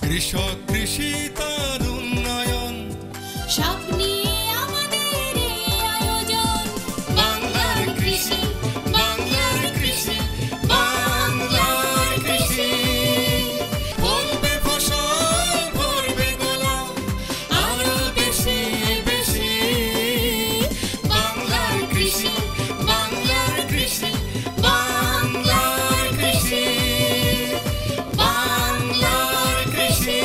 কৃষক কৃষি তার উন্নয়ন সব নিয়ে আমাদের এই আয়োজন। বাংলার কৃষি, বাংলার কৃষি, বাংলার কৃষি। ফলবে ফসল ভরবে গোলা আরো বেশি বেশি। বাংলার কৃষি, বাংলার কৃষি, বাংলার কৃষি, বাংলার কৃষি,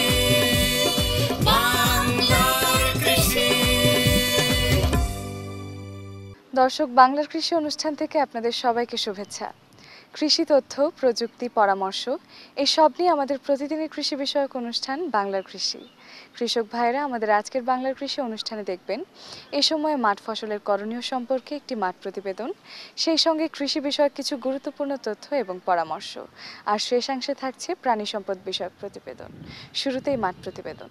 বাংলার কৃষি। দর্শক, বাংলার কৃষি অনুষ্ঠান থেকে আপনাদের সবাইকে শুভেচ্ছা। কৃষি তথ্য, প্রযুক্তি, পরামর্শ এই সব নিয়ে আমাদের প্রতিদিনের কৃষি বিষয়ক অনুষ্ঠান বাংলার কৃষি। কৃষক ভাইরা আমাদের আজকের বাংলার কৃষি অনুষ্ঠানে দেখবেন এই সময়ে মাঠ ফসলের করণীয় সম্পর্কে একটি মাঠ প্রতিবেদন, সেই সঙ্গে কৃষি বিষয়ক কিছু গুরুত্বপূর্ণ তথ্য এবং পরামর্শ, আর শেষাংশে থাকছে প্রাণী সম্পদ বিষয়ক প্রতিবেদন। শুরুতেই মাঠ প্রতিবেদন।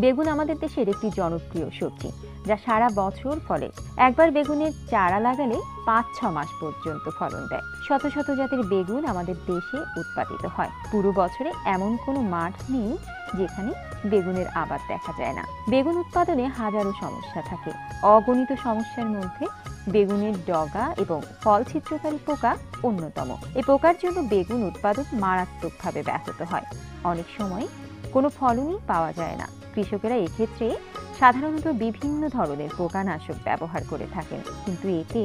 বেগুন আমাদের দেশের একটি জনপ্রিয় সবজি, যা সারা বছর ফলে। একবার বেগুনের চারা লাগালে ৫-৬ মাস পর্যন্ত ফলন দেয়। শত শত জাতের বেগুন আমাদের দেশে উৎপাদিত হয়। পুরো বছরে এমন কোনো মাঠ নেই যেখানে বেগুনের আবাদ দেখা যায় না। বেগুন উৎপাদনে হাজারো সমস্যা থাকে। অগণিত সমস্যার মধ্যে বেগুনের ডগা এবং ফল ছিদ্রকারী পোকা অন্যতম। এই পোকার জন্য বেগুন উৎপাদন মারাত্মকভাবে ব্যাহত হয়। অনেক সময় কোনো ফলনই পাওয়া যায় না। কৃষকেরা এক্ষেত্রে সাধারণত বিভিন্ন ধরনের পোকানাশক ব্যবহার করে থাকেন, কিন্তু এতে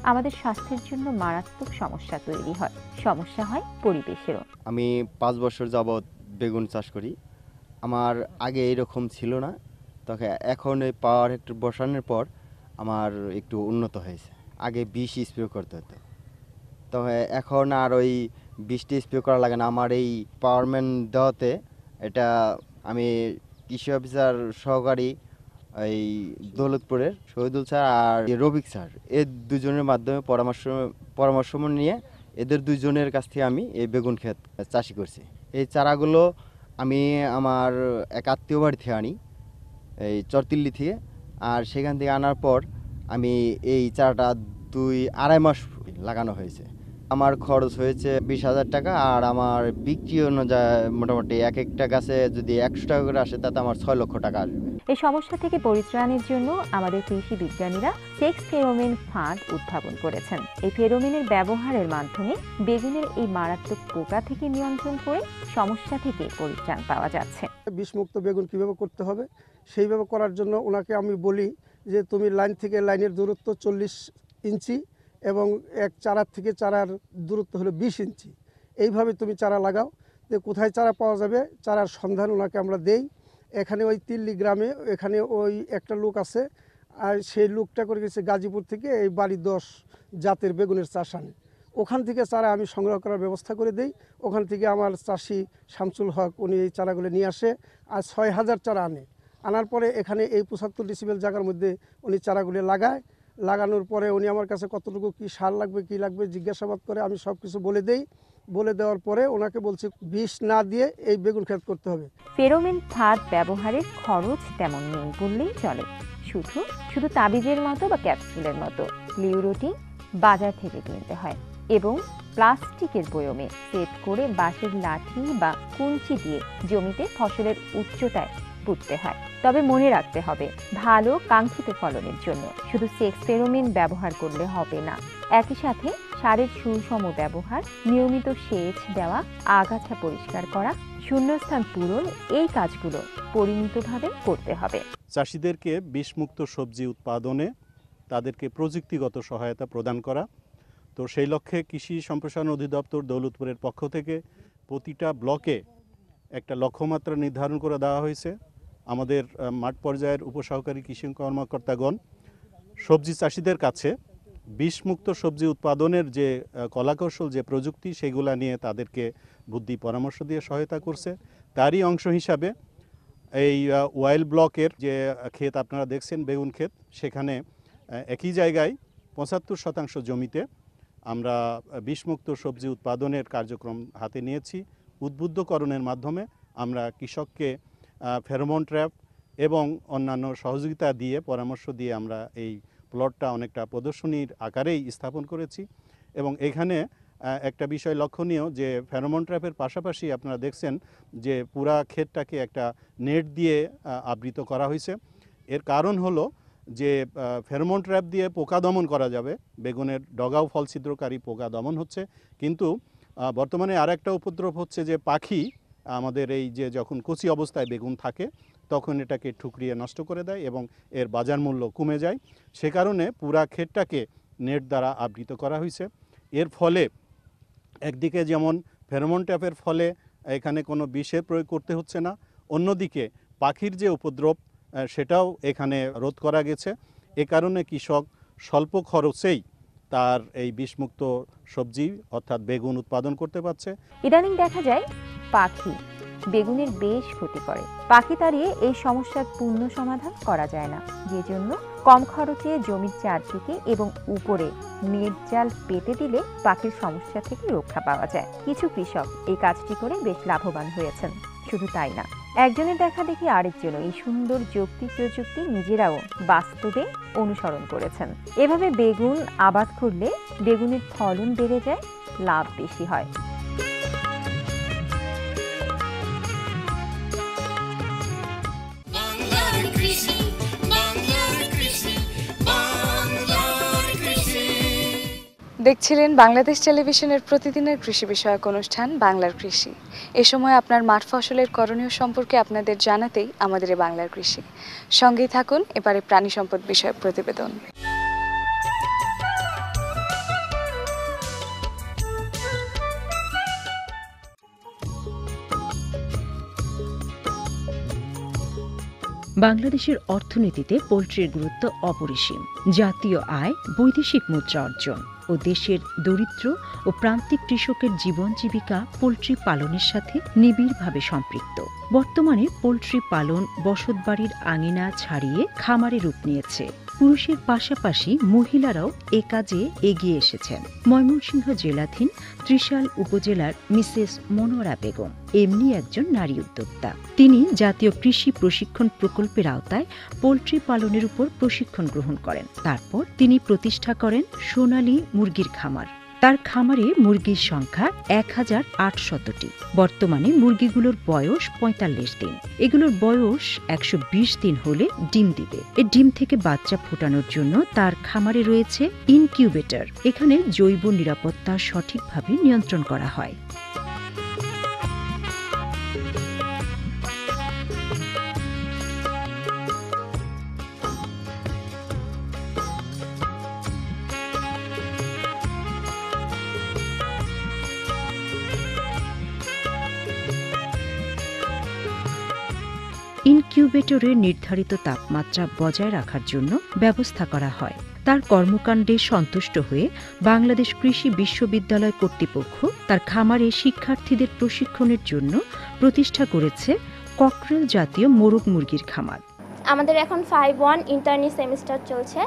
আমাদের স্বাস্থ্যের জন্য মারাত্মক সমস্যা তৈরি হয়। সমস্যা হয় পরিবেশেরও। আমি 5 বছর যাবৎ বেগুন চাষ করি। আমার আগে এরকম ছিল না, তবে এখন এই পাওয়ার হেক্টর বসানোর পর আমার একটু উন্নত হয়েছে। আগে 20 স্প্রে করতে হতো, তবে এখন আর ওই 20টি স্প্রে করা লাগে না। আমার এই পাওয়ারম্যান দেওয়াতে এটা আমি কৃষি অফিসার সহকারী এই দৌলতপুরের শহীদুল স্যার আর রবিক স্যার, এর দুজনের মাধ্যমে পরামর্শ নিয়ে এদের দুজনের কাছ থেকে আমি এই বেগুন ক্ষেত চাষি করছি। এই চারাগুলো আমি আমার এক আত্মীয় বাড়ি থেকে আনি, এই চরতিল্লি থেকে। আর সেখান থেকে আনার পর আমি এই চারাটা 2-2.5 মাস লাগানো হয়েছে। আমার খরচ হয়েছে 20,000 টাকা, আর আমার বিক্রি অনুযায়ী মোটামুটি এক একটা গাছে যদি 100 টাকা করে আসে, তাতে আমার 6 লক্ষ টাকা আসবে। এই সমস্যা থেকে পরিত্রাণের জন্য আমাদের কৃষি বিজ্ঞানীরা সেক্স ফেরোমেন ফাঁদ উদ্ভাবন করেছেন। এই ফেরোমেনের ব্যবহারের মাধ্যমে বেগুনের এই মারাত্মক পোকা থেকে নিয়ন্ত্রণ করে সমস্যা থেকে পরিত্রাণ পাওয়া যাচ্ছে। বিষমুক্ত বেগুন কিভাবে করতে হবে সেইভাবে করার জন্য ওনাকে আমি বলি যে তুমি লাইন থেকে লাইনের দূরত্ব 40 ইঞ্চি এবং এক চারার থেকে চারার দূরত্ব হলো 20 ইঞ্চি। এইভাবে তুমি চারা লাগাও। যে কোথায় চারা পাওয়া যাবে চারার সন্ধান ওনাকে আমরা দেই। এখানে ওই তিল্লি গ্রামে এখানে ওই একটা লোক আছে, আর সেই লোকটা করে গেছে গাজীপুর থেকে এই বাড়ি 10 জাতের বেগুনের চাষ আনে। ওখান থেকে চারা আমি সংগ্রহ করার ব্যবস্থা করে দেই। ওখান থেকে আমার চাষি শামসুল হক উনি এই চারাগুলো নিয়ে আসে, আর 6,000 চারা আনার পরে এখানে এই 75 ডেসিবেল জায়গার মধ্যে উনি চারাগুলো লাগায়। লাগানোর পরে উনি আমার কাছে কতটুকু কী সার লাগবে কী লাগবে জিজ্ঞাসাবাদ করে, আমি সব কিছু বলে দেই। বলে দেওয়ার পরে ওনাকে বলছি বিষ না দিয়ে এই বেগুন ক্ষেত করতে হবে। ফেরোমেন ফাঁদ ব্যবহারের খরচ তেমন নেই বললেই চলে। শুধু তাবিজের মতো বা ক্যাপসুলের মতো লিউরোটিন বাজার থেকে কিনতে হয় এবং প্লাস্টিকের বয়মে সেট করে বাঁশের লাঠি বা কুঞ্চি দিয়ে জমিতে ফসলের উচ্চতায় পুঁততে হয়। তবে মনে রাখতে হবে, ভালো কাঙ্ক্ষিত ফলনের জন্য শুধু সেক্স ফেরোমেন ব্যবহার করলে হবে না। একই সাথে সারের সুষম ব্যবহার, নিয়মিত সেচ দেওয়া, আগাছা পরিষ্কার করা, শূন্যস্থান পূরণ, এই কাজগুলো পরিমিতভাবে করতে হবে। চাষিদেরকে বিষমুক্ত সবজি উৎপাদনে তাদেরকে প্রযুক্তিগত সহায়তা প্রদান করা। তো সেই লক্ষ্যে কৃষি সম্প্রসারণ অধিদপ্তর দৌলতপুরের পক্ষ থেকে প্রতিটা ব্লকে একটা লক্ষ্যমাত্রা নির্ধারণ করে দেওয়া হয়েছে। আমাদের মাঠ পর্যায়ের উপসহকারী কৃষি কর্মকর্তাগণ সবজি চাষিদের কাছে বিষমুক্ত সবজি উৎপাদনের যে কলাকৌশল, যে প্রযুক্তি, সেগুলা নিয়ে তাদেরকে বুদ্ধি পরামর্শ দিয়ে সহায়তা করছে। তারই অংশ হিসাবে এই ওয়াইল ব্লকের যে ক্ষেত আপনারা দেখছেন, বেগুন ক্ষেত, সেখানে একই জায়গায় 75% জমিতে আমরা বিষমুক্ত সবজি উৎপাদনের কার্যক্রম হাতে নিয়েছি। উদ্বুদ্ধকরণের মাধ্যমে আমরা কৃষককে ফেরোমন ট্র্যাপ এবং অন্যান্য সহযোগিতা দিয়ে, পরামর্শ দিয়ে আমরা এই প্লটটা অনেকটা প্রদর্শনীর আকারেই স্থাপন করেছি। এবং এখানে একটা বিষয় লক্ষণীয় যে ফেরোমন ট্র্যাপের পাশাপাশি আপনারা দেখছেন যে পুরা ক্ষেতটাকে একটা নেট দিয়ে আবৃত করা হয়েছে। এর কারণ হলো যে ফেরোমন ট্র্যাপ দিয়ে পোকা দমন করা যাবে, বেগুনের ডগাও ফল ছিদ্রকারী পোকা দমন হচ্ছে, কিন্তু বর্তমানে আরেকটা উপদ্রব হচ্ছে যে পাখি আমাদের এই যে যখন কচি অবস্থায় বেগুন থাকে তখন এটাকে ঠুকরিয়ে নষ্ট করে দেয় এবং এর বাজার মূল্য কমে যায়। সে কারণে পুরা ক্ষেতটাকে নেট দ্বারা আবৃত করা হয়েছে। এর ফলে একদিকে যেমন ফেরোমন ট্র্যাপের ফলে এখানে কোনো বিষের প্রয়োগ করতে হচ্ছে না, অন্যদিকে পাখির যে উপদ্রব সেটাও এখানে রোধ করা গেছে। এ কারণে কৃষক স্বল্প খরচেই তার এই বিষমুক্ত সবজি অর্থাৎ বেগুন উৎপাদন করতে পারছে। ইদানিং দেখা যায় পাখি বেগুনের বেশ ক্ষতি করে। পাখি তাড়িয়ে এই সমস্যার পূর্ণ সমাধান করা যায় না, যেজন্য কম খরচে জমির চারদিকে এবং উপরে নেট জাল পেতে দিলে পাখির সমস্যা থেকে রক্ষা পাওয়া যায়। কিছু কৃষক এই কাজটি করে বেশ লাভবান হয়েছেন। শুধু তাই না, একজনের দেখা দেখি আরেকজন এই সুন্দর যৌক্তিক প্রযুক্তি নিজেরাও বাস্তবে অনুসরণ করেছেন। এভাবে বেগুন আবাদ করলে বেগুনের ফলন বেড়ে যায়, লাভ বেশি হয়। বাংলার কৃষি, বাংলার কৃষি, বাংলার কৃষি। দেখছিলেন বাংলাদেশ টেলিভিশনের প্রতিদিনের কৃষি বিষয়ক অনুষ্ঠান বাংলার কৃষি। এ সময় আপনার মাঠ ফসলের করণীয় সম্পর্কে আপনাদের জানাতেই আমাদের বাংলার কৃষি। সঙ্গেই থাকুন এবারে প্রাণী সম্পদ বিষয়ক প্রতিবেদন। বাংলাদেশের অর্থনীতিতে পোল্ট্রির গুরুত্ব অপরিসীম। জাতীয় আয়, বৈদেশিক মুদ্রা অর্জন ও দেশের দরিদ্র ও প্রান্তিক কৃষকের জীবন জীবিকা পোল্ট্রি পালনের সাথে নিবিড়ভাবে সম্পৃক্ত। বর্তমানে পোল্ট্রি পালন বসতবাড়ির আঙিনা ছাড়িয়ে খামারে রূপ নিয়েছে। পুরুষের পাশাপাশি মহিলারাও এ কাজে এগিয়ে এসেছেন। ময়মনসিংহ জেলাধীন ত্রিশাল উপজেলার মিসেস মনোয়ারা বেগম এমনি একজন নারী উদ্যোক্তা। তিনি জাতীয় কৃষি প্রশিক্ষণ প্রকল্পের আওতায় পোল্ট্রি পালনের উপর প্রশিক্ষণ গ্রহণ করেন। তারপর তিনি প্রতিষ্ঠা করেন সোনালী মুরগির খামার। তার খামারে মুরগির সংখ্যা ১,৮০০টি। বর্তমানে মুরগিগুলোর বয়স ৪৫ দিন। এগুলোর বয়স ১২০ দিন হলে ডিম দিবে। এই ডিম থেকে বাচ্চা ফোটানোর জন্য তার খামারে রয়েছে ইনকিউবেটর। এখানে জৈব নিরাপত্তা সঠিকভাবে নিয়ন্ত্রণ করা হয়। ইনকিউবেটরের নির্ধারিত তাপমাত্রা বজায় রাখার জন্য ব্যবস্থা করা হয়। তার কর্মকাণ্ডে সন্তুষ্ট হয়ে বাংলাদেশ কৃষি বিশ্ববিদ্যালয় কর্তৃপক্ষ তার খামারে শিক্ষার্থীদের প্রশিক্ষণের জন্য প্রতিষ্ঠা করেছে ককরেল জাতীয় মোরগ মুরগির খামার। আমাদের এখন 5-1 ইন্টার্নি সেমিস্টার চলছে।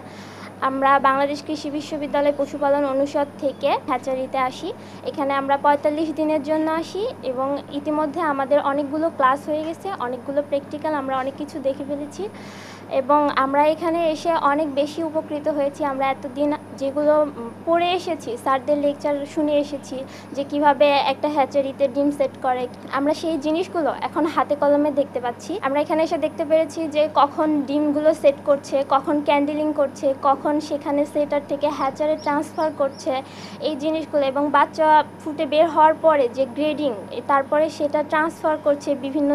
আমরা বাংলাদেশ কৃষি বিশ্ববিদ্যালয় পশুপালন অনুষদ থেকে হ্যাচারিতে আসি। এখানে আমরা ৪৫ দিনের জন্য আসি এবং ইতিমধ্যে আমাদের অনেকগুলো ক্লাস হয়ে গেছে, অনেকগুলো প্র্যাকটিক্যাল, আমরা অনেক কিছু দেখে ফেলেছি এবং আমরা এখানে এসে অনেক বেশি উপকৃত হয়েছি। আমরা এতদিন যেগুলো পড়ে এসেছি, স্যারদের লেকচার শুনে এসেছি যে কিভাবে একটা হ্যাচারিতে ডিম সেট করে, আমরা সেই জিনিসগুলো এখন হাতে কলমে দেখতে পাচ্ছি। আমরা এখানে এসে দেখতে পেরেছি যে কখন ডিমগুলো সেট করছে, কখন ক্যান্ডেলিং করছে, কখন সেখানে সেটার থেকে হ্যাচারে ট্রান্সফার করছে এই জিনিসগুলো, এবং বাচ্চা ফুটে বের হওয়ার পরে যে গ্রেডিং, তারপরে সেটা ট্রান্সফার করছে বিভিন্ন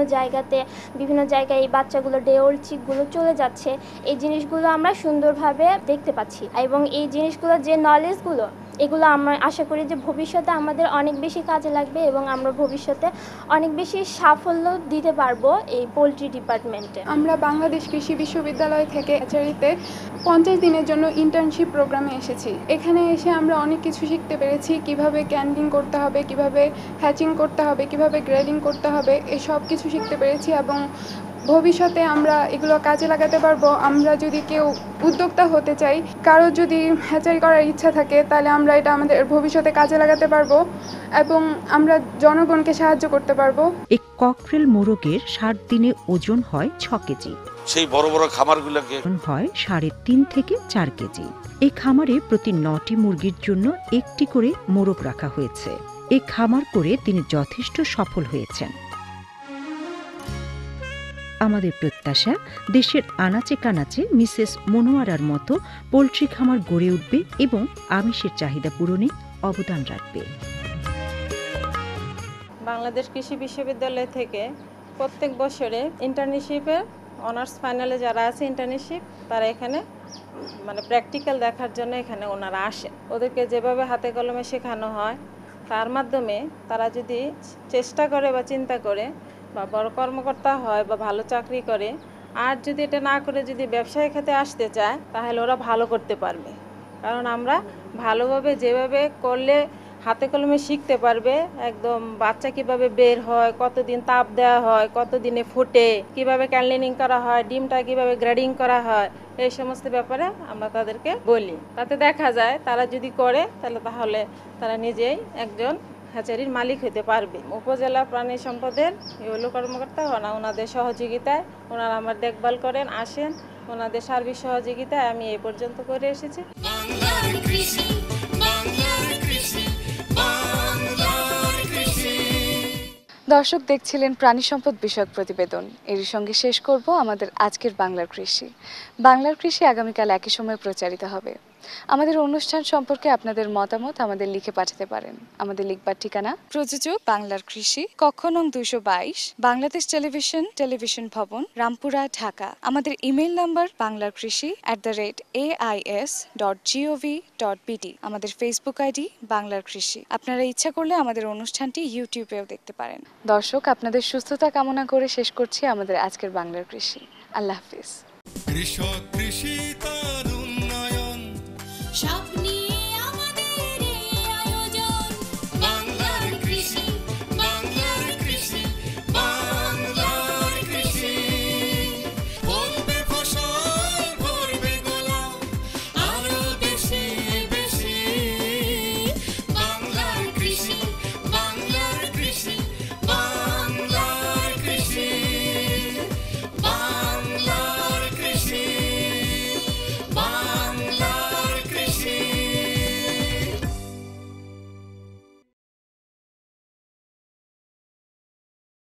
জায়গায় এই বাচ্চাগুলো ডেওল চিকগুলো চলে যাচ্ছে। এই জিনিসগুলো আমরা সুন্দরভাবে দেখতে পাচ্ছি এবং এই জিনিসগুলো যে নলেজগুলো, এগুলো আমরা আশা করি যে ভবিষ্যতে আমাদের অনেক বেশি কাজে লাগবে এবং আমরা ভবিষ্যতে অনেক বেশি সাফল্য দিতে পারবো এই পোলট্রি ডিপার্টমেন্টে। আমরা বাংলাদেশ কৃষি বিশ্ববিদ্যালয় থেকে হ্যাচারিতে 50 দিনের জন্য ইন্টার্নশিপ প্রোগ্রামে এসেছি। এখানে এসে আমরা অনেক কিছু শিখতে পেরেছি, কিভাবে ক্যান্ডিং করতে হবে, কিভাবে হ্যাচিং করতে হবে, কিভাবে গ্রেডিং করতে হবে, এই সব কিছু শিখতে পেরেছি এবং ভবিষ্যতে আমরা এগুলো কাজে লাগাতে পারবো। আমরা যদি কেউ উদ্যোক্তা হতে চাই, কারো যদি হ্যাচারি করার ইচ্ছা থাকে, তাহলে আমরা এটা আমাদের ভবিষ্যতে কাজে লাগাতে পারবো এবং আমরা জনগণকে সাহায্য করতে পারবো। এই ককরেল মোরগের 60 দিনে ওজন হয় 6 কেজি। সেই বড় বড় খামারগুলোকে হয় 3.5 থেকে 4 কেজি। এই খামারে প্রতি 9টি মুরগির জন্য একটি করে মোরগ রাখা হয়েছে। এই খামার করে তিনি যথেষ্ট সফল হয়েছেন। আমাদের প্রত্যাশা দেশের আনাচে কানাচে মিসেস মনোয়ারার মতো পোল্ট্রি খামার গড়ে উঠবে এবং আমিষের চাহিদা পূরণে অবদান রাখবে। বাংলাদেশ কৃষি বিশ্ববিদ্যালয় থেকে প্রত্যেক বছরে ইন্টার্নশিপে অনার্স ফাইনালে যারা আছে ইন্টার্নশিপ তারা এখানে মানে প্র্যাকটিক্যাল দেখার জন্য এখানে ওনারা আসে। ওদেরকে যেভাবে হাতে কলমে শেখানো হয় তার মাধ্যমে তারা যদি চেষ্টা করে বা চিন্তা করে বা বড় কর্মকর্তা হয় বা ভালো চাকরি করে, আর যদি এটা না করে যদি ব্যবসায় খাতে আসতে চায় তাহলে ওরা ভালো করতে পারবে। কারণ আমরা ভালোভাবে যেভাবে করলে হাতে কলমে শিখতে পারবে, একদম বাচ্চা কিভাবে বের হয়, কতদিন তাপ দেওয়া হয়, কতদিনে ফোটে, কিভাবে ক্যানলিনিং করা হয়, ডিমটা কিভাবে গ্রেডিং করা হয়, এই সমস্ত ব্যাপারে আমরা তাদেরকে বলি। তাতে দেখা যায় তারা যদি করে তাহলে তারা নিজেই একজন হ্যাচারির মালিক হতে পারবে। উপজেলা প্রাণী সম্পদের এগুলো কর্মকর্তা ওনাদের সহযোগিতায় ওনারা আমার দেখভাল করেন, আসেন, ওনাদের সার্বিক সহযোগিতায় আমি এই পর্যন্ত করে এসেছি। দর্শক দেখছিলেন প্রাণী সম্পদ বিষয়ক প্রতিবেদন। এর সঙ্গে শেষ করব আমাদের আজকের বাংলার কৃষি। বাংলার কৃষি আগামীকাল একই সময়ে প্রচারিত হবে। আমাদের অনুষ্ঠান সম্পর্কে আপনাদের মতামত আমাদের লিখে পাঠাতে পারেন। আমাদের লিখবার ঠিকানা প্রযোজক বাংলার কৃষি, কক্ষ নং 222, বাংলাদেশ টেলিভিশন ভবন, রামপুরা, ঢাকা। আমাদের ইমেইল নাম্বার banglarkrishi@ais.gov.bt। আমাদের ফেসবুক আইডি বাংলার কৃষি। আপনারা ইচ্ছা করলে আমাদের অনুষ্ঠানটি ইউটিউবেও দেখতে পারেন। দর্শক, আপনাদের সুস্থতা কামনা করে শেষ করছি আমাদের আজকের বাংলার কৃষি। আল্লাহ হাফিজ। কৃষক কৃষি